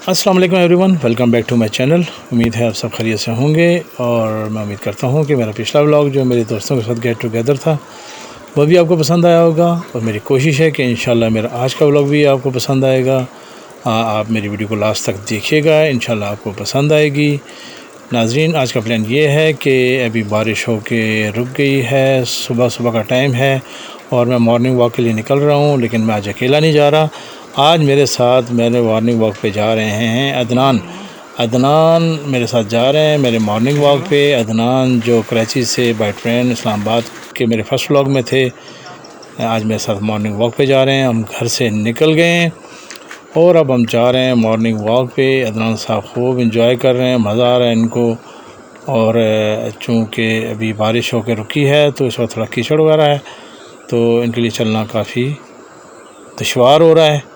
अस्सलाम वालेकुम everyone, welcome back to my channel. उम्मीद है आप सब खैरियत से होंगे और मैं उम्मीद करता हूँ कि मेरा पिछला व्लॉग जो मेरे दोस्तों के साथ गेट टुगेदर था वो भी आपको पसंद आया होगा और मेरी कोशिश है कि इंशाल्लाह मेरा आज का व्लॉग भी आपको पसंद आएगा। आप मेरी वीडियो को लास्ट तक देखिएगा, इंशाल्लाह आपको पसंद आएगी। नाजरीन, आज का प्लान ये है कि अभी बारिश हो के रुक गई है, सुबह सुबह का टाइम है और मैं मॉर्निंग वॉक के लिए निकल रहा हूँ, लेकिन मैं आज अकेला नहीं जा रहा। आज मेरे साथ मेरे मॉर्निंग वॉक पे जा रहे हैं अदनान मेरे साथ जा रहे हैं मेरे मॉर्निंग वॉक पे। अदनान जो कराची से बाई ट्रेन इस्लामाबाद के मेरे फर्स्ट व्लॉग में थे, आज मेरे साथ मॉर्निंग वॉक पे जा रहे हैं। हम घर से निकल गए हैं और अब हम जा रहे हैं मॉर्निंग वॉक पे। अदनान साहब खूब इंजॉय कर रहे हैं, मज़ा आ रहा है इनको। और चूँकि अभी बारिश होकर रुकी है तो इस वक्त थोड़ा कीचड़ वगैरह है, तो इनके लिए चलना काफ़ी दुश्वार हो रहा है।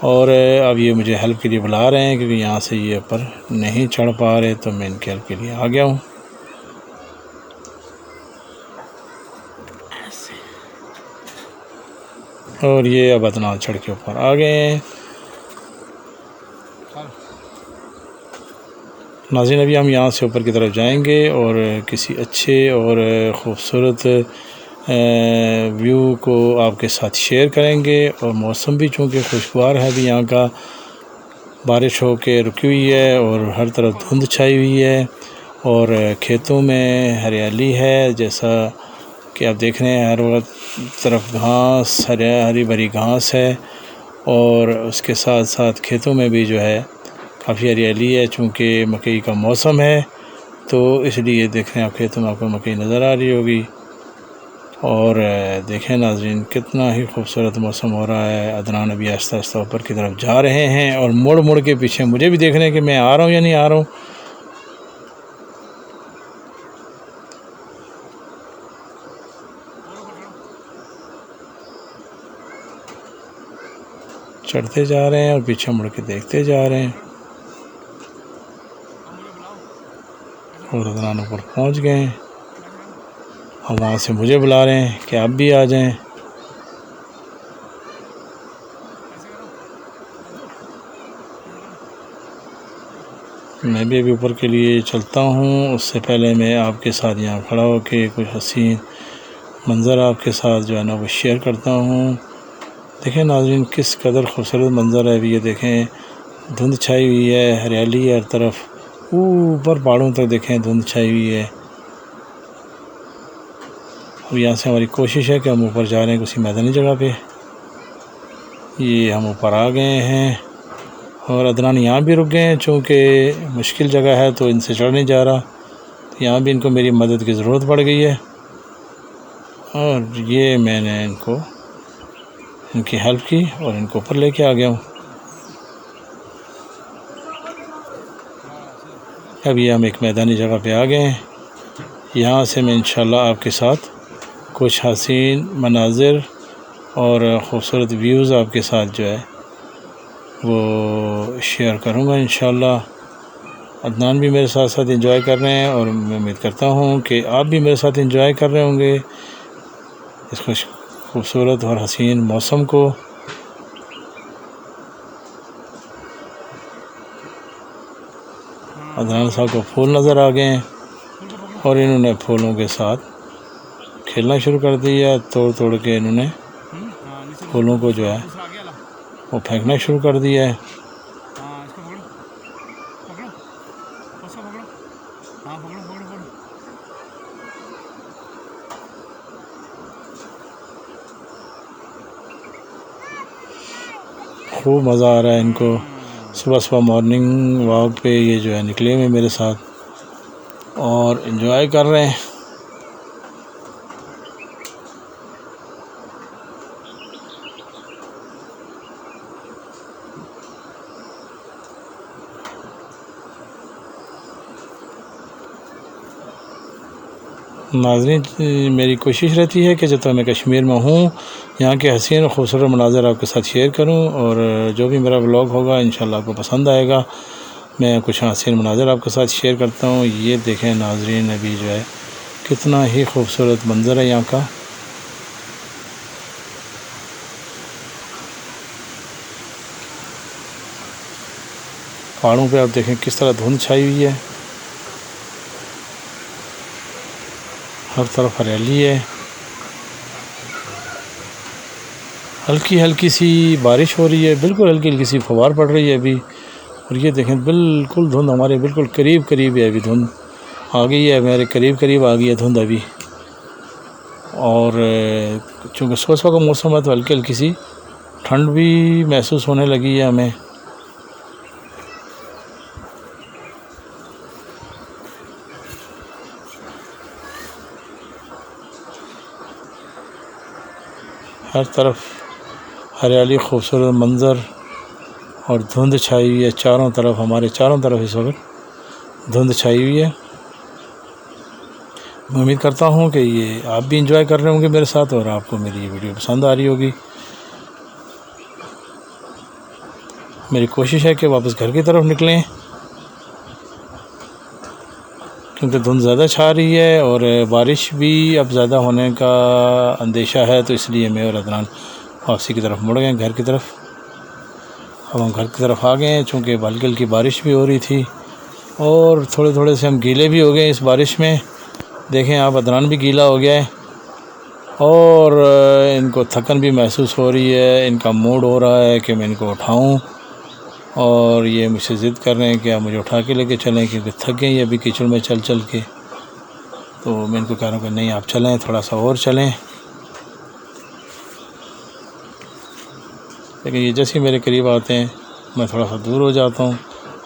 और अब ये मुझे हेल्प के लिए बुला रहे हैं क्योंकि यहाँ से ये ऊपर नहीं चढ़ पा रहे, तो मैं इनकी हेल्प के लिए आ गया हूँ। और ये अब अदनान चढ़ के ऊपर आ गए हैं। नाज़रीन, अभी हम यहाँ से ऊपर की तरफ जाएंगे और किसी अच्छे और ख़ूबसूरत व्यू को आपके साथ शेयर करेंगे। और मौसम भी चूँकि खुशगवार है, अभी यहाँ का बारिश हो के रुकी हुई है और हर तरफ धुंध छाई हुई है और खेतों में हरियाली है, जैसा कि आप देख रहे हैं हर वक्त तरफ घास, हरी भरी घास है। और उसके साथ साथ खेतों में भी जो है काफ़ी हरियाली है, चूँकि मकई का मौसम है तो इसलिए देख रहे हैं आप खेतों में आपको मकई नज़र आ रही होगी। और देखें नाज़रीन, कितना ही खूबसूरत मौसम हो रहा है। अदनान अभी आहिस्ता आहिस्ता ऊपर की तरफ जा रहे हैं और मुड़ मुड़ के पीछे मुझे भी देख रहे हैं कि मैं आ रहा हूँ या नहीं आ रहा हूँ। चढ़ते जा रहे हैं और पीछे मुड़ के देखते जा रहे हैं और अदनान ऊपर पहुँच गए हैं और वहाँ से मुझे बुला रहे हैं कि आप भी आ जाएं। मैं भी अभी ऊपर के लिए चलता हूँ, उससे पहले मैं आपके साथ यहाँ खड़ा होकर कुछ हसीन मंज़र आपके साथ जो है ना वो शेयर करता हूँ। देखें नाज़रीन, किस कदर खूबसूरत मंज़र है। अभी ये देखें धुंध छाई हुई है, हरियाली है हर तरफ, ऊपर पहाड़ों तक देखें धुंध छाई हुई है। अब यहाँ से हमारी कोशिश है कि हम ऊपर जा रहे हैं किसी मैदानी जगह पे। ये हम ऊपर आ गए हैं और अदनान यहाँ भी रुक गए हैं, चूँकि मुश्किल जगह है तो इनसे चढ़ नहीं जा रहा, तो यहाँ भी इनको मेरी मदद की ज़रूरत पड़ गई है। और ये मैंने इनकी हेल्प की और इनको ऊपर लेके आ गया हूँ। अभी हम एक मैदानी जगह पे आ गए हैं, यहाँ से मैं इंशाल्लाह आपके साथ कुछ हसीन मनाज़िर और ख़ूबसूरत व्यूज़ आपके साथ जो है वो शेयर करूँगा इंशाल्लाह। अदनान भी मेरे साथ साथ एंजॉय कर रहे हैं और मैं उम्मीद करता हूँ कि आप भी मेरे साथ एंजॉय कर रहे होंगे इस खूबसूरत और हसीन मौसम को। अदनान साहब को फूल नज़र आ गए हैं और इन्होंने फूलों के साथ खेलना शुरू कर दिया। तोड़ तोड़ के इन्होंने फूलों को जो है वो फेंकना शुरू कर दिया है। खूब मज़ा आ रहा है इनको। सुबह सुबह मॉर्निंग वॉक पे ये जो है निकले हुए मेरे साथ और एंजॉय कर रहे हैं। नाज़रीन, मेरी कोशिश रहती है कि जब तक मैं कश्मीर में हूँ यहाँ के हसीन और ख़ूबसूरत मनाज़र आपके साथ शेयर करूँ और जो भी मेरा व्लॉग होगा इंशाल्लाह आपको पसंद आएगा। मैं कुछ हसीन मनाज़र आपके साथ शेयर करता हूँ। ये देखें नाज़रीन, अभी जो है कितना ही खूबसूरत मंज़र है यहाँ का। पहाड़ों पे आप देखें किस तरह धुंध छाई हुई है, हर तरफ हरियाली है। हल्की हल्की सी बारिश हो रही है, बिल्कुल हल्की हल्की सी फुहार पड़ रही है अभी। और ये देखें बिल्कुल धुंध हमारे बिल्कुल करीब करीब है, अभी धुंध आ गई है, मेरे करीब करीब आ गई है धुंध अभी। और चूँकि सुबह का मौसम है तो हल्की हल्की सी ठंड भी महसूस होने लगी है हमें। हर तरफ हरियाली, खूबसूरत मंज़र और धुंध छाई हुई है चारों तरफ, हमारे चारों तरफ इस वक्त धुंध छाई हुई है। मैं उम्मीद करता हूँ कि ये आप भी इंजॉय कर रहे होंगे मेरे साथ और आपको मेरी ये वीडियो पसंद आ रही होगी। मेरी कोशिश है कि वापस घर की तरफ निकलें, क्योंकि धुंध ज़्यादा छा रही है और बारिश भी अब ज़्यादा होने का अंदेशा है, तो इसलिए मैं और अदनान वापसी की तरफ मुड़ गए, घर की तरफ। अब हम घर की तरफ आ गए हैं, चूँकि हल्की हल्की बारिश भी हो रही थी और थोड़े थोड़े से हम गीले भी हो गए इस बारिश में। देखें आप, अदनान भी गीला हो गया है और इनको थकन भी महसूस हो रही है। इनका मूड हो रहा है कि मैं इनको उठाऊं और ये मुझसे ज़िद कर रहे हैं कि आप मुझे उठा के लेके चलें, क्योंकि थक गए हैं अभी कीचड़ में चल चल के। तो मैं इनको कह रहा हूँ कि नहीं आप चलें, थोड़ा सा और चलें। लेकिन ये जैसे मेरे करीब आते हैं मैं थोड़ा सा दूर हो जाता हूँ।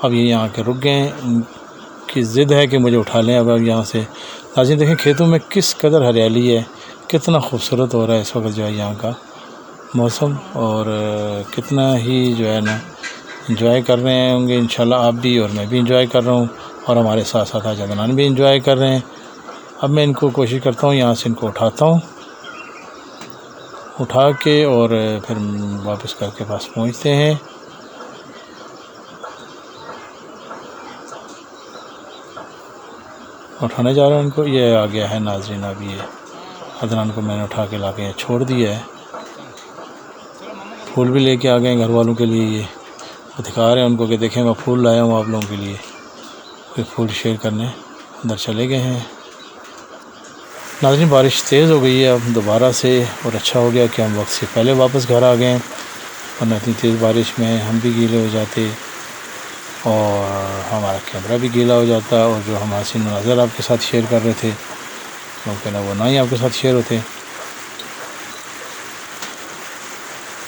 अब ये यहाँ के रुक गए हैं, इनकी ज़िद है कि मुझे उठा लें अब यहाँ से। नाज़रीन देखें खेतों में किस कदर हरियाली है, कितना खूबसूरत हो रहा है इस वक्त जो है यहाँ का मौसम, और कितना ही जो है ना इंजॉय कर रहे होंगे इंशाल्लाह आप भी, और मैं भी इंजॉय कर रहा हूँ और हमारे साथ साथ आज अदनान भी इंजॉय कर रहे हैं। अब मैं इनको कोशिश करता हूँ यहाँ से इनको उठाता हूँ, उठा के और फिर वापस घर के पास पहुँचते हैं। उठाने जा रहा हूँ इनको, ये आ गया है नाज़रीन। अब ये अदनान को मैंने उठा के ला के छोड़ दिया है। फूल भी लेके आ गए घर वालों के लिए, ये दिखा रहे हैं उनको कि देखें मैं फूल लाया हूँ आप लोगों के लिए। फिर फूल शेयर करने अंदर चले गए हैं। नाज़रीन बारिश तेज़ हो गई है अब दोबारा से, और अच्छा हो गया कि हम वक्त से पहले वापस घर आ गए, वरना इतनी तेज़ बारिश में हम भी गीले हो जाते और हमारा कैमरा भी गीला हो जाता, और जो हम हसीन मंज़र आपके साथ शेयर कर रहे थे क्योंकि ना वो ना ही आपके साथ शेयर होते।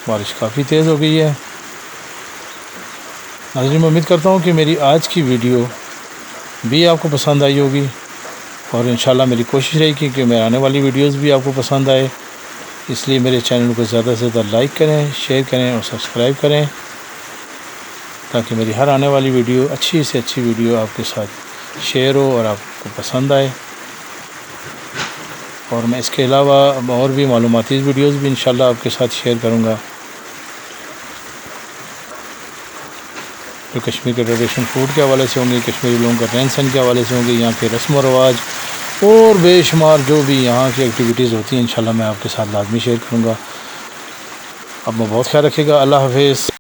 बारिश काफ़ी तेज़ हो गई है। नाज़रीन मैं उम्मीद करता हूँ कि मेरी आज की वीडियो भी आपको पसंद आई होगी, और इंशाल्लाह मेरी कोशिश रहेगी कि मेरे आने वाली वीडियोस भी आपको पसंद आए। इसलिए मेरे चैनल को ज़्यादा से ज़्यादा लाइक करें, शेयर करें और सब्सक्राइब करें, ताकि मेरी हर आने वाली वीडियो अच्छी से अच्छी वीडियो आपके साथ शेयर हो और आपको पसंद आए। और मैं इसके अलावा और भी मालूमाती वीडियोस भी इंशाल्लाह आपके साथ शेयर करूँगा, जो कश्मीर के ट्रेडिशनल फूड के हवाले से होंगे, कश्मीरी लोगों का रहन सहन के हवाले से होंगे, यहाँ के रस्म व रवाज और बेशुमार जो भी यहाँ की एक्टिविटीज़ होती हैं इंशाल्लाह मैं आपके साथ लाजमी शेयर करूँगा। अब मैं बहुत ख्याल रखिएगा। अल्लाह हाफ़िज़।